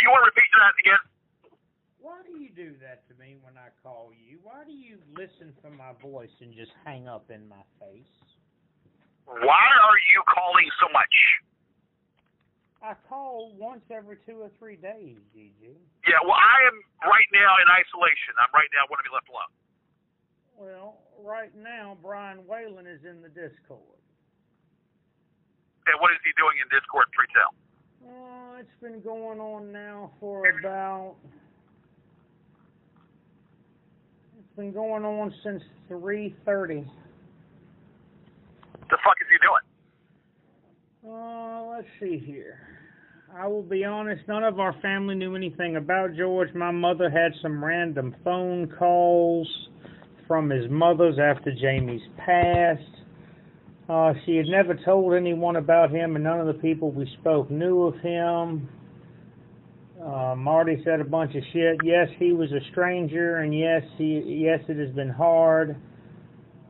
you want to repeat that again? Why do you do that to me when I call you? Why do you listen for my voice and just hang up in my face? Why are you calling so much? I call once every 2 or 3 days, GG. Yeah, well, I am right now in isolation. I want to be left alone. Well, right now, Brian Whalen is in the Discord. And what is he doing in Discord, pre-tell? It's been going on now for about... It's been going on since 3:30. The fuck is he doing? Let's see here. I will be honest, none of our family knew anything about George. My mother had some random phone calls from his mother's after Jamie's passed. She had never told anyone about him, and none of the people we spoke knew of him. Marty said a bunch of shit. Yes, he was a stranger, and yes, it has been hard.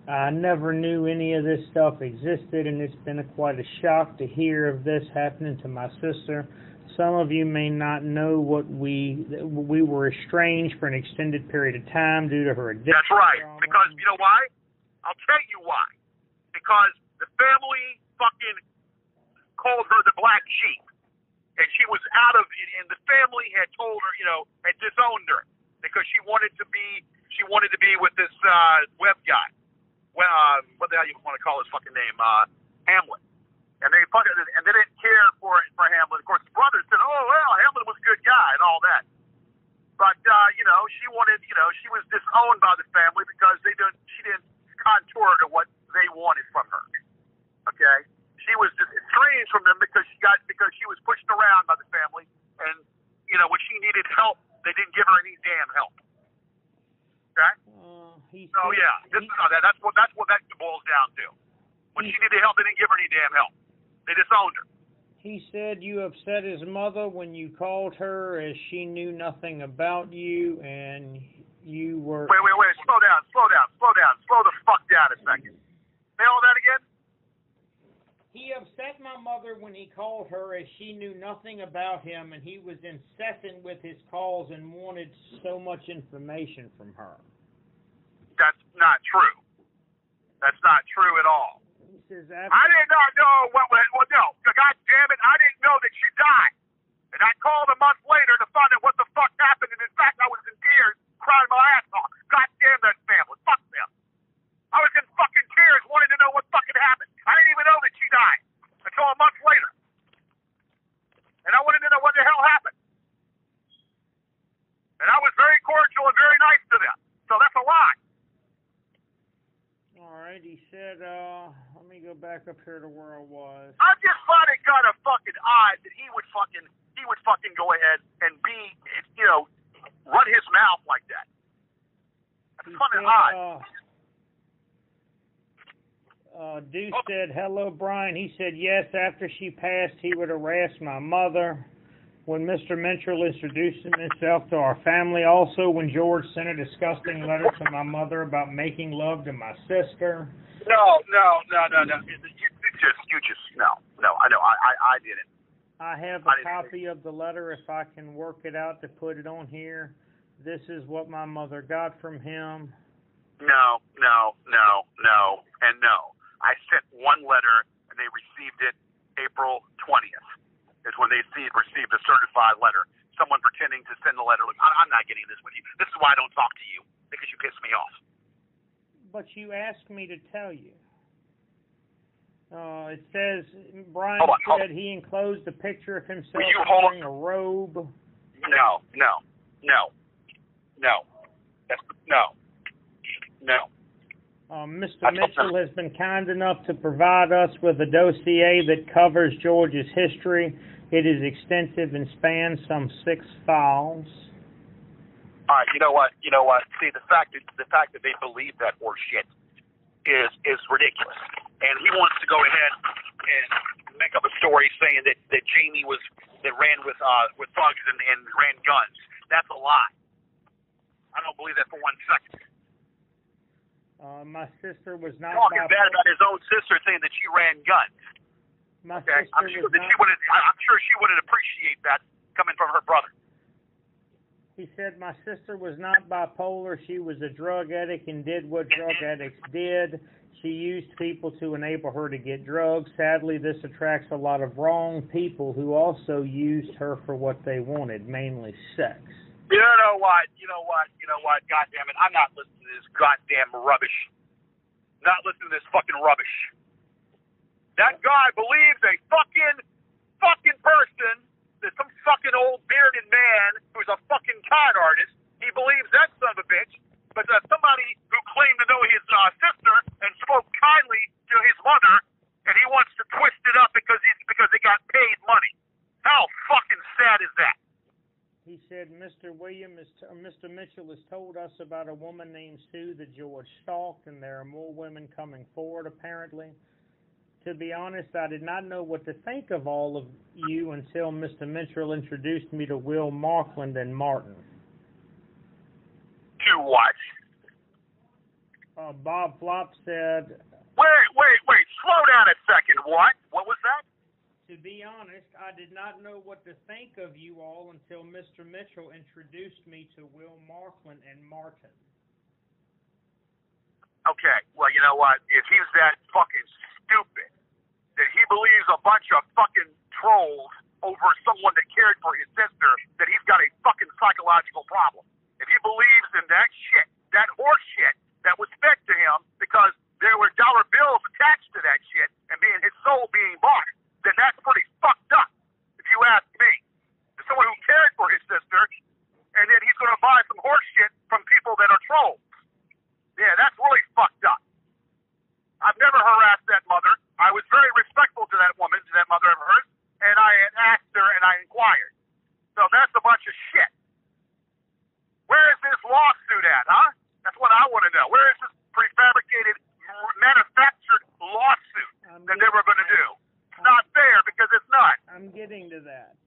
I never knew any of this stuff existed, and it's been quite a shock to hear of this happening to my sister. Some of you may not know we were estranged for an extended period of time due to her addiction. That's right, because you know why? I'll tell you why. Because the family fucking called her the black sheep, and she was out of it, and the family had told her, had disowned her because she wanted to be with this web guy. Well, what the hell you want to call his fucking name? Hamlet. And they didn't care for Hamlet. Of course, the brother said, "Oh well, Hamlet was a good guy and all that." But she wanted, she was disowned by the family because she didn't contour to what they wanted from her. Okay, she was estranged from them because she was pushed around by the family, and when she needed help, they didn't give her any damn help. Okay. That's what that boils down to. When she needed help, they didn't give her any damn help. They disowned her. He said you upset his mother when you called her, as she knew nothing about you, and you were... Wait. Slow down. Slow the fuck down a second. Say all that again? He upset my mother when he called her, as she knew nothing about him, and he was incessant with his calls and wanted so much information from her. That's not true. That's not true at all. He says, I did not know no. God damn it, I didn't know that she died. And I called a month later to find out what the fuck happened, and in fact, I was in tears, crying my ass off. God damn that family. Fuck them. I was in fucking tears wanting to know what fucking happened. I didn't even know that she died until a month later. And I wanted to know what the hell happened. And I was very cordial and very nice to them. So that's a lie. All right, he said, let me go back up here to where I was. I just find it kind of fucking odd that he would fucking go ahead and run his mouth like that. That's kind of odd. Deuce said, hello, Brian. He said, yes, after she passed, he would harass my mother. When Mr. Mitchell introduced himself to our family, also when George sent a disgusting letter to my mother about making love to my sister. No. You just no. I know. I didn't. I have a copy of the letter if I can work it out to put it on here. This is what my mother got from him. No, and no. I sent one letter, and they received it April 20th. Is when they received a certified letter. Someone pretending to send a letter. Look, I'm not getting this with you. This is why I don't talk to you, because you piss me off. But you asked me to tell you. It says, Brian said he enclosed a picture of himself wearing a robe. No. Mr. Mitchell has been kind enough to provide us with a dossier that covers George's history. It is extensive and spans some 6 files. All right, you know what? See, the fact that they believe that horse shit is ridiculous. And he wants to go ahead and make up a story saying that Jamie ran with thugs and ran guns. That's a lie. I don't believe that for 1 second. My sister was not talking bad about his own sister, saying that she ran guns. My sister I'm sure she wouldn't appreciate that coming from her brother. He said, my sister was not bipolar. She was a drug addict and did what drug addicts did. She used people to enable her to get drugs. Sadly, this attracts a lot of wrong people who also used her for what they wanted, mainly sex. You know what? God damn it. I'm not listening to this goddamn rubbish. Not listening to this fucking rubbish. That guy believes a fucking person, there's some fucking old bearded man who's a fucking con artist. He believes that son of a bitch. But somebody who claimed to know his sister and spoke kindly to his mother, and he wants to twist it up because they got paid money. How fucking sad is that? He said, Mr. Mitchell has told us about a woman named Sue that George stalked, and there are more women coming forward, apparently. To be honest, I did not know what to think of all of you until Mr. Mitchell introduced me to Will Markland and Martin. To what? Bob Flop said... Wait, slow down a second. What? What was that? To be honest, I did not know what to think of you all until Mr. Mitchell introduced me to Will Markland and Martin. Okay, well, you know what? If he's that fucking stupid that he believes a bunch of fucking trolls over someone that cared for his sister, that he's got a fucking psychological problem. If he believes in that shit, that horse shit that was fed to him because there were dollar bills attached to that shit and his soul being bought, then that's pretty fucked up, if you ask me. There's someone who cared for his sister, and then he's going to buy some horse shit from people that are trolls. Yeah, that's really fucked up. I've never harassed that mother. I was very respectful to that woman, to that mother of hers, and I had asked her and I inquired. So that's a bunch of shit. Where is this lawsuit at, huh? That's what I want to know. Where is this prefabricated, manufactured lawsuit that they were going to do? It's not fair because it's not. I'm getting to that.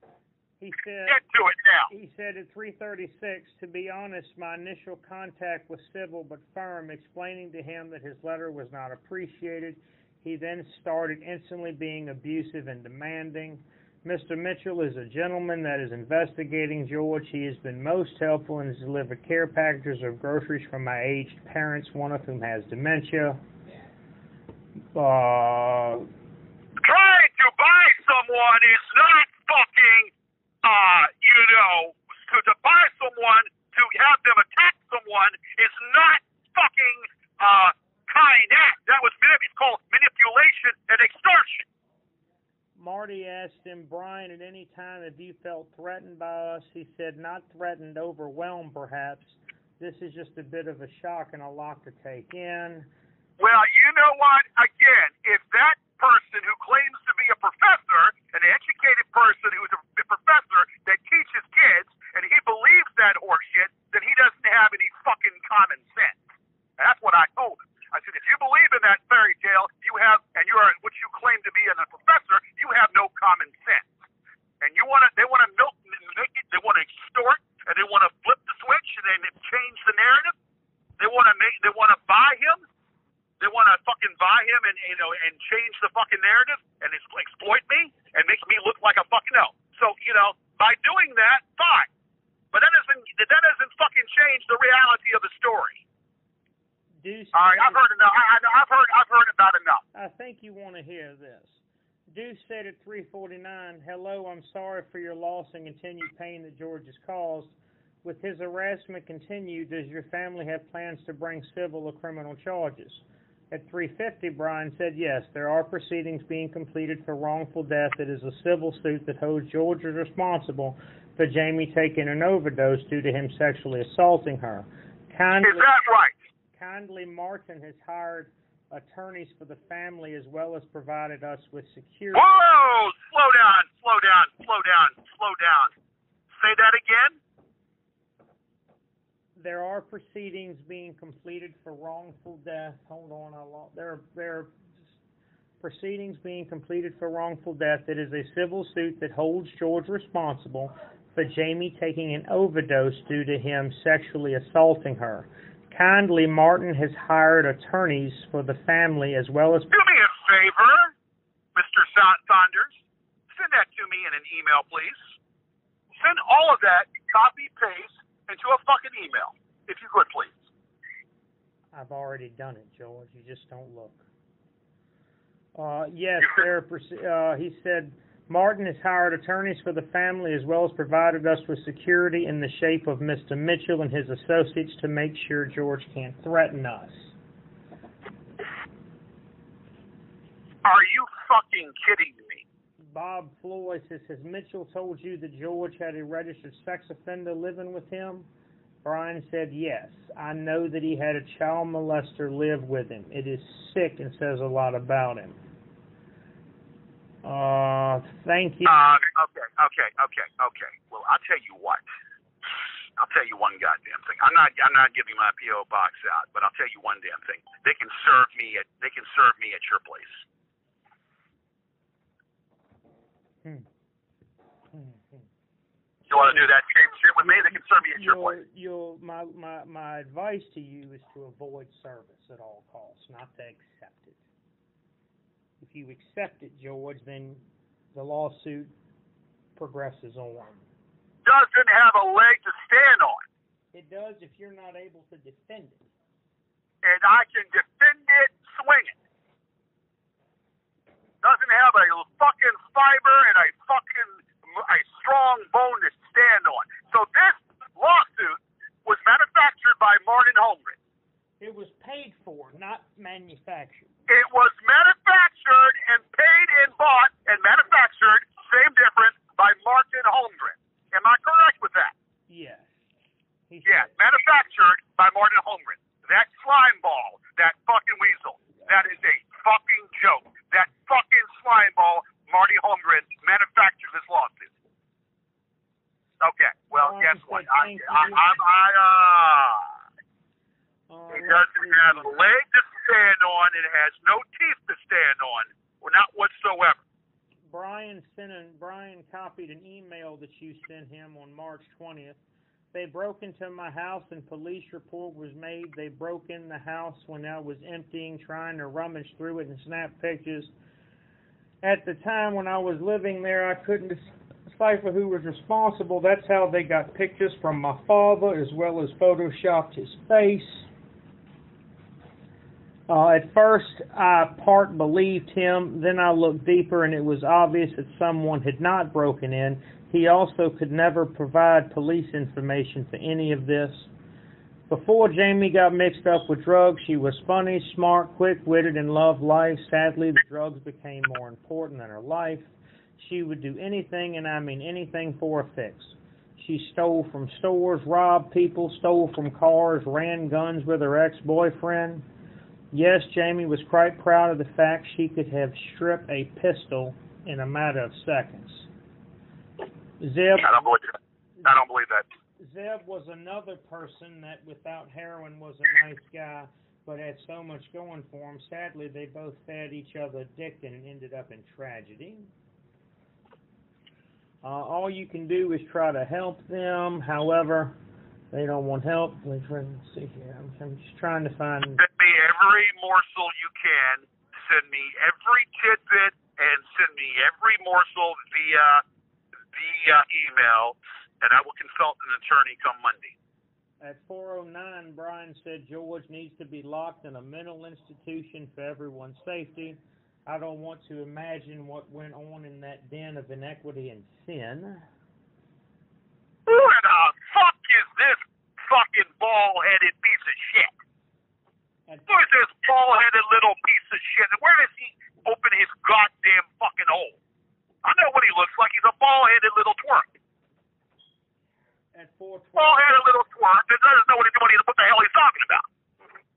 He said, get to it now. He said at 3:36, to be honest, my initial contact was civil but firm, explaining to him that his letter was not appreciated. He then started instantly being abusive and demanding. Mr. Mitchell is a gentleman that is investigating George. He has been most helpful and has delivered care packages of groceries from my aged parents, one of whom has dementia. Trying to buy someone is not fucking, to buy someone, to have them attack someone is not fucking, kind act. That was, it's called manipulation and extortion. Marty asked him, Brian, at any time have you felt threatened by us? He said, not threatened, overwhelmed perhaps. This is just a bit of a shock and a lot to take in. Well, you know what? Again, if that person who claims to be a professor, an educated person who's a professor that teaches kids, and he believes that horseshit, then he doesn't have any fucking common sense. That's what I told him. I said, if you believe in that fairy tale, you have, and you are what you claim to be as a professor, you have no common sense. And they want to milk, they want to extort, and they want to flip the switch and then change the narrative. They want to buy him. They want to fucking buy him and change the fucking narrative and exploit me and make me look like a fucking no. So by doing that, fine. But that doesn't fucking change the reality of the story. All right, I've heard enough. I've heard about enough. I think you want to hear this. Deuce said at 3:49, hello, I'm sorry for your loss and continued pain that George has caused. With his harassment continued, does your family have plans to bring civil or criminal charges? At 3:50, Brian said yes, there are proceedings being completed for wrongful death. It is a civil suit that holds George as responsible for Jamie taking an overdose due to him sexually assaulting her. Is that right? Kindly, Martin has hired attorneys for the family as well as provided us with security. Whoa! Slow down. Say that again? There are proceedings being completed for wrongful death. Hold on, there are proceedings being completed for wrongful death. It is a civil suit that holds George responsible for Jamie taking an overdose due to him sexually assaulting her. Kindly, Martin has hired attorneys for the family as well as... Do me a favor, Mr. Saunders. Send that to me in an email, please. Send all of that, copy, paste, into a fucking email, if you could, please. I've already done it, George. You just don't look. Yes, sir. He said, Martin has hired attorneys for the family as well as provided us with security in the shape of Mr. Mitchell and his associates to make sure George can't threaten us. Are you fucking kidding me? Bob Floyd says, has Mitchell told you that George had a registered sex offender living with him? Brian said, yes. I know that he had a child molester live with him. It is sick and says a lot about him. Thank you. Okay. Well, I'll tell you what. I'll tell you one goddamn thing. I'm not giving my PO box out, but I'll tell you one damn thing. They can serve me at your place. You want to do that same shit with me? They can serve me at your place. My advice to you is to avoid service at all costs, not to accept it. If you accept it, George, then the lawsuit progresses on. Doesn't have a leg to stand on. It does if you're not able to defend it. And I can defend it swinging. Doesn't have a fucking fiber and a strong bone to stand on. So this lawsuit was manufactured by Martin Holmgren. It was paid for, not manufactured. It was manufactured and paid and bought and manufactured, same difference, by Martin Holmgren. Am I correct with that? Yes. Yes, manufactured by Martin Holmgren. That slime ball, that fucking weasel, that is a fucking joke. That fucking slime ball, Marty Holmgren, manufactured this lawsuit. Okay, well, guess what? It doesn't have a leg to stand on. It has no teeth to stand on. Well, not whatsoever. Brian copied an email that you sent him on March 20th. They broke into my house and police report was made. They broke in the house when I was emptying, trying to rummage through it and snap pictures. At the time when I was living there, I couldn't decipher who was responsible. That's how they got pictures from my father as well as photoshopped his face. At first, I part believed him. Then I looked deeper, and it was obvious that someone had not broken in. He also could never provide police information for any of this. Before Jamie got mixed up with drugs, she was funny, smart, quick-witted, and loved life. Sadly, the drugs became more important than her life. She would do anything, and I mean anything, for a fix. She stole from stores, robbed people, stole from cars, ran guns with her ex-boyfriend. Yes, Jamie was quite proud of the fact she could have stripped a pistol in a matter of seconds. Zeb, I don't believe that. Zeb was another person that without heroin was a nice guy, but had so much going for him. Sadly, they both fed each other dick and ended up in tragedy. All you can do is try to help them. However, they don't want help. Let's see here. I'm just trying to find... Send me every morsel you can. Send me every tidbit and send me every morsel via email, and I will consult an attorney come Monday. At 4:09, Brian said George needs to be locked in a mental institution for everyone's safety. I don't want to imagine what went on in that den of inequity and sin. Who the fuck is this fucking bald-headed piece of shit? Who is this bald-headed little piece of shit? And where does he open his goddamn fucking hole? I know what he looks like. He's a bald-headed little twerp. At 4:12, bald-headed little twerp that doesn't know what the hell he's talking about.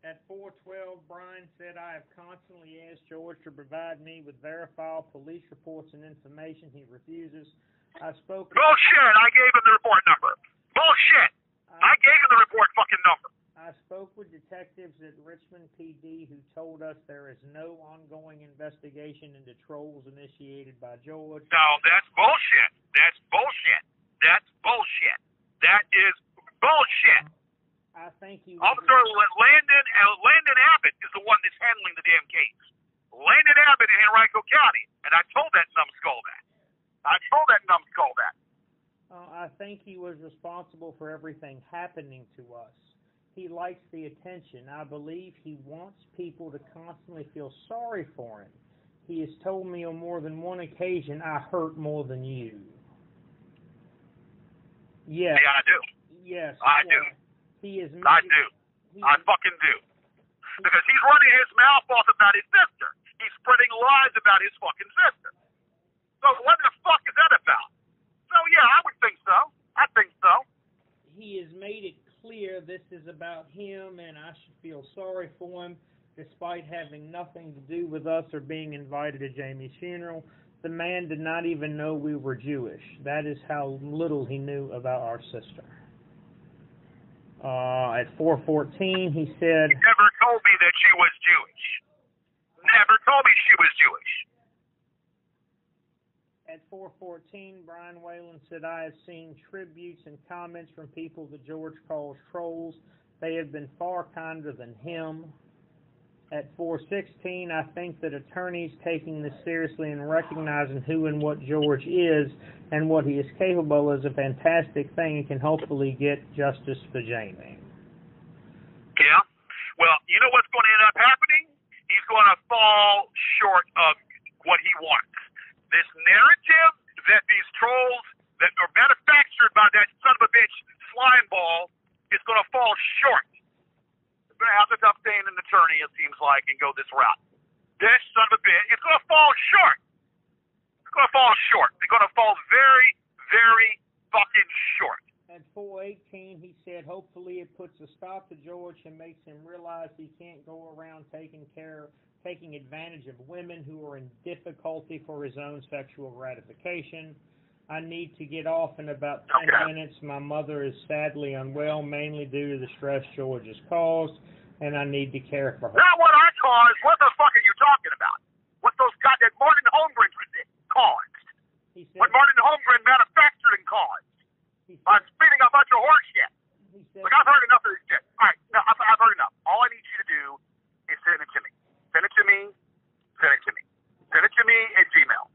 At 4:12, Brian said, I have constantly asked George to provide me with verifiable police reports and information. He refuses. I spoke... Bullshit! I gave him the report number. Bullshit! I gave him the report fucking number. I spoke with detectives at Richmond PD who told us there is no ongoing investigation into trolls initiated by George. No, that's bullshit. That's bullshit. That's bullshit. That is bullshit. I think you... Officer Landon Abbott is the one that's handling the damn case. Landon Abbott in Henrico County. And I told that numbskull that. I think he was responsible for everything happening to us. He likes the attention. I believe he wants people to constantly feel sorry for him. He has told me on more than one occasion, I hurt more than you. Yes. Yeah, I do. Yes. I do. He is. I do. I fucking do. Because he's running his mouth off about his sister. He's spreading lies about his fucking sister. So what the fuck is that about? So yeah, I would think so. I think so. He has made it clear this is about him and I should feel sorry for him despite having nothing to do with us or being invited to Jamie's funeral. The man did not even know we were Jewish. That is how little he knew about our sister. At 4:14, he said, He never told me that she was Jewish. Never told me she was Jewish. At 4:14, Brian Whalen said, I have seen tributes and comments from people that George calls trolls. They have been far kinder than him. At 4:16, I think that attorneys taking this seriously and recognizing who and what George is and what he is capable is a fantastic thing and can hopefully get justice for Jamie. Yeah. Well, you know what's going to end up happening? He's going to fall short of what he wants. This narrative that these trolls that are manufactured by that son of a bitch slime ball is going to fall short. They're going to have to obtain an attorney, it seems like, and go this route. This son of a bitch is going to fall short. It's going to fall short. They're going to fall very, very fucking short. At 4:18, he said, hopefully it puts a stop to George and makes him realize he can't go around taking advantage of women who are in difficulty for his own sexual gratification. I need to get off in about 10 minutes. My mother is sadly unwell, mainly due to the stress George has caused, and I need to care for her. Not what I caused. What the fuck are you talking about? What those goddamn Martin Holmgren caused? What Martin Holmgren manufactured and caused? I'm spitting a bunch of horse shit. Like, I've heard enough of this shit. All right, no, I've heard enough. All I need you to do is send it to me. Send it to me. Send it to me. Send it to me in Gmail.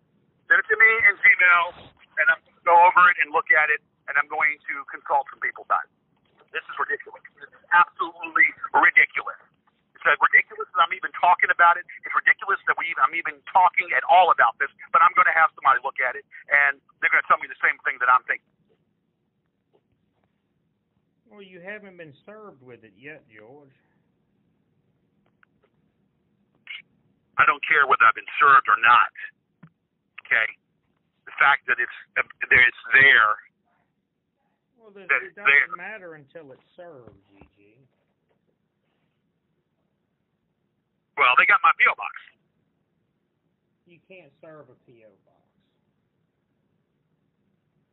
Send it to me in Gmail, and I'm going to go over it and look at it, and I'm going to consult some people about it. This is ridiculous. This is absolutely ridiculous. It's ridiculous that I'm even talking about it. It's ridiculous that I'm even talking at all about this, but I'm going to have somebody look at it, and they're going to tell me the same thing that I'm thinking. Well, you haven't been served with it yet, George. I don't care whether I've been served or not. Okay? The fact that it's there. Well, it doesn't matter until it's served, GG. Well, they got my P.O. box. You can't serve a P.O. box.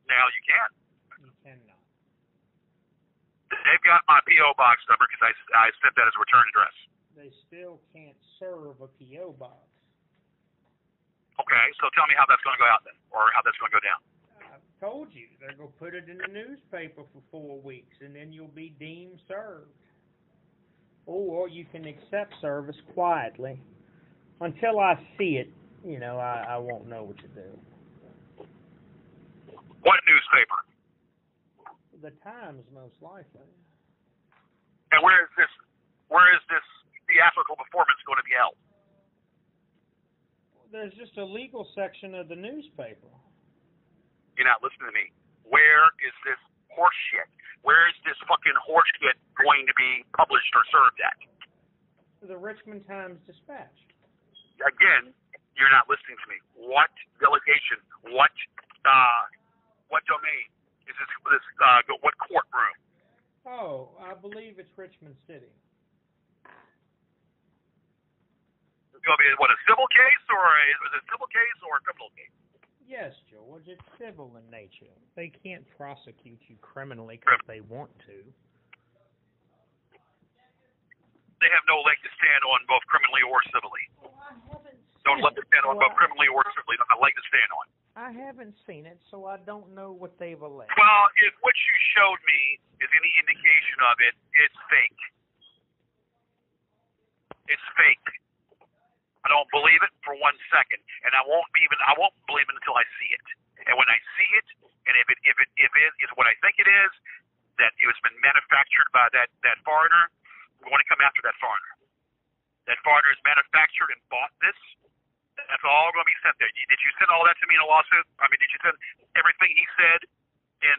Now you can. You cannot. They've got my P.O. box number because I sent that as a return address. They still can't serve a P.O. box. Okay, so tell me how that's going to go out then, or how that's going to go down. I've told you. They're going to put it in the newspaper for 4 weeks, and then you'll be deemed served. Or you can accept service quietly. Until I see it, I won't know what to do. What newspaper? The Times, most likely. And where is this theatrical performance going to be held? There's just a legal section of the newspaper. You're not listening to me. Where is this horse shit? Where is this fucking horse shit going to be published or served at? The Richmond Times-Dispatch. Again, you're not listening to me. What delegation? What domain is this? What courtroom? Oh, I believe it's Richmond City. It's going to be a civil case or a civil case or a criminal case? Yes, George. It's civil in nature. They can't prosecute you criminally because they want to. They have no leg to stand on, both criminally or civilly. Well, I haven't seen Don't let them stand on both criminally or civilly. They don't have a leg to stand on. I haven't seen it, so I don't know what they've alleged. Well, if what you showed me is any indication of it, it's fake. It's fake. I don't believe it for 1 second, and I won't believe it until I see it. And when I see it, And if it is what I think it is, that it's been manufactured by that foreigner, we want to come after that foreigner. That foreigner is manufactured and bought this. That's all going to be sent there. Did you send all that to me in a lawsuit? I mean, did you send everything he said in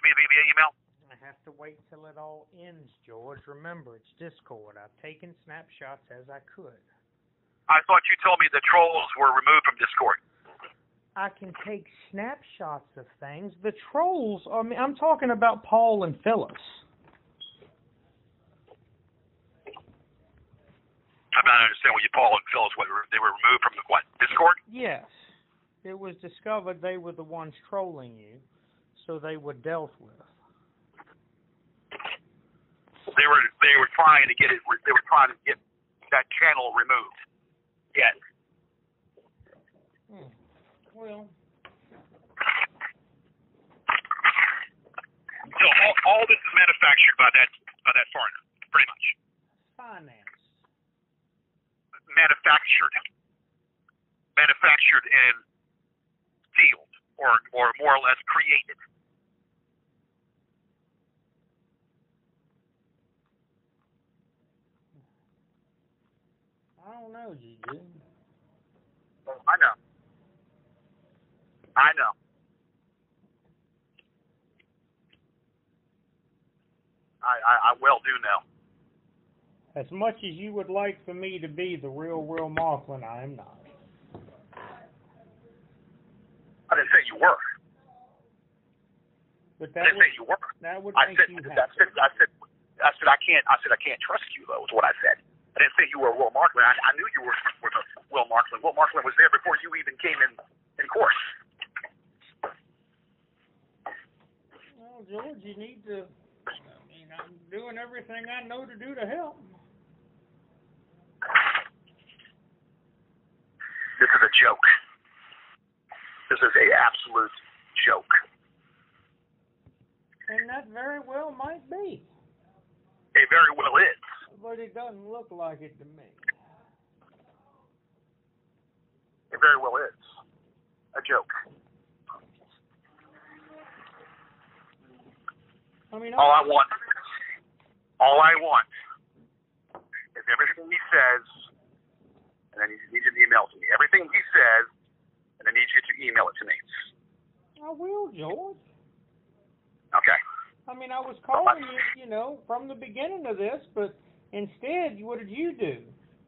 via email? I have to wait till it all ends, George. Remember, it's Discord. I've taken snapshots as I could. I thought you told me the trolls were removed from Discord. I can take snapshots of things. The trolls, I'm talking about Paul and Phyllis. I'm not understanding what you, Paul and Phyllis, they were removed from the what, Discord? Yes. It was discovered they were the ones trolling you, so they were dealt with. They were trying to get it. They were trying to get that channel removed. Yes. Well. So all this is manufactured by that foreigner, pretty much. Finance. Manufactured and sealed, or more or less created. I don't know, Gigi. I know. I well do know. As much as you would like for me to be the real Will Marklin, I am not. I didn't say you were. But I didn't say you were. That would I make said, you happy. I said I can't trust you though. Is what I said. I didn't say you were Will Marklin. I knew you were Will Marklin. Will Marklin was there before you even came in court. Well, George, you need to. I'm doing everything I know to do to help. This is a joke. This is an absolute joke. And that very well might be. It very well is. But it doesn't look like it to me. It very well is. A joke. I mean, all I want is everything he says, and I need you to email it to me. Everything he says, and I need you to email it to me. I will, George. Okay. I mean, I was calling you, from the beginning of this, but instead, what did you do?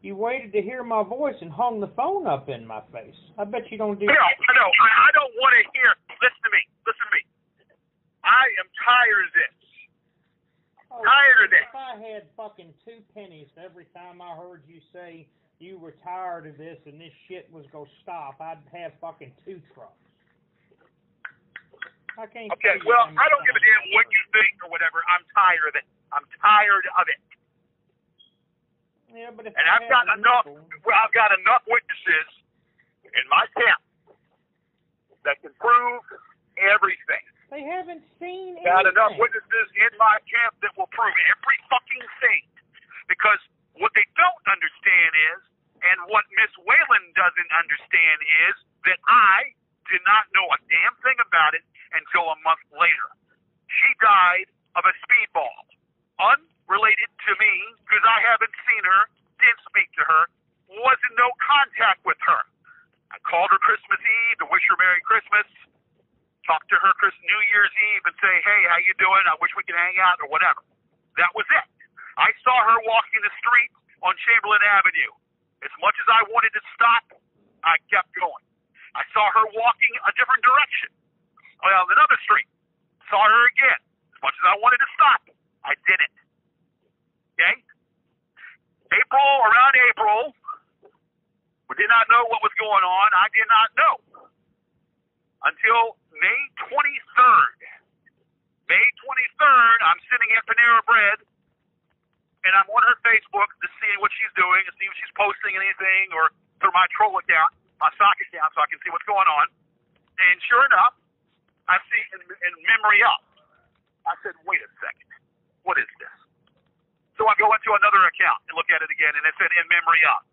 You waited to hear my voice and hung the phone up in my face. I bet you don't do that. No, I don't want to hear. Listen to me. I am tired of this. Tired of this. If I had fucking 2 pennies every time I heard you say you were tired of this and this shit was going to stop, I'd have fucking 2 trucks. I can't. Okay, well, I don't give a damn what you think or whatever. I'm tired of it. Yeah, but if and I've got enough witnesses in my camp that can prove everything. They haven't seen anything. Got enough witnesses in my camp that will prove every fucking thing. Because what they don't understand is, and what Miss Whalen doesn't understand is, that I did not know a damn thing about it until a month later. She died of a speedball. Unrelated to me, because I haven't seen her, didn't speak to her, wasn't no contact with her. I called her Christmas Eve to wish her Merry Christmas, talk to her New Year's Eve and say, hey, how you doing? I wish we could hang out or whatever. That was it. I saw her walking the street on Chamberlain Avenue. As much as I wanted to stop, I kept going. I saw her walking a different direction. Well, another street. Saw her again. As much as I wanted to stop, I didn't. Okay? Around April, we did not know what was going on. I did not know. Until May 23rd. May 23rd, I'm sitting at Panera Bread, and I'm on her Facebook to see what she's doing and see if she's posting anything or through my troll account, my sock account, so I can see what's going on. And sure enough, I see in memory up. I said, wait a second. What is this? So I go into another account and look at it again, and it said in memory up.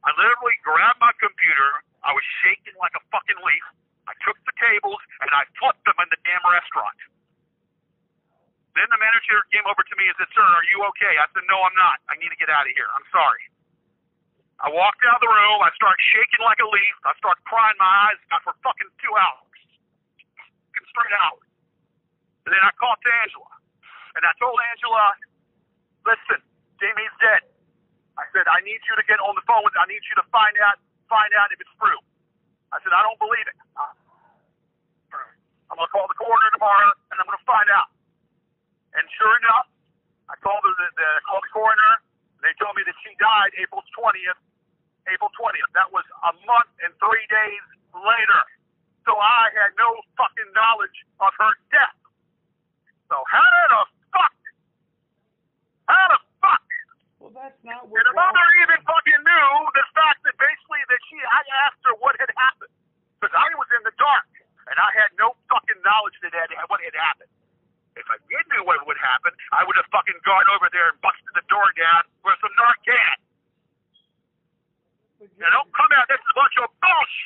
I literally grabbed my computer. I was shaking like a fucking leaf. I took the tables and I flipped them in the damn restaurant. Then the manager came over to me and said, "Sir, are you okay?" I said, "No, I'm not. I need to get out of here. I'm sorry." I walked out of the room. I started shaking like a leaf. I started crying my eyes out for fucking 2 hours. Fucking straight hours. And then I called to Angela. And I told Angela, "Listen, Jamie's dead." I said, "I need you to get on the phone with him. I need you to find out if it's true." I said, "I don't believe it. I'm going to call the coroner tomorrow, and I'm going to find out." And sure enough, I called the coroner, and they told me that she died April 20th. That was a month and 3 days later. So I had no fucking knowledge of her death. So how the fuck? Well, that's not what. And the mother even fucking knew the fact that basically that I asked her what had happened. Because I was in the dark, and I had no fucking knowledge that what had happened. If I did know what would happen, I would have fucking gone over there and busted the door down with some Narcan. Now don't come out, this is a bunch of bullshit.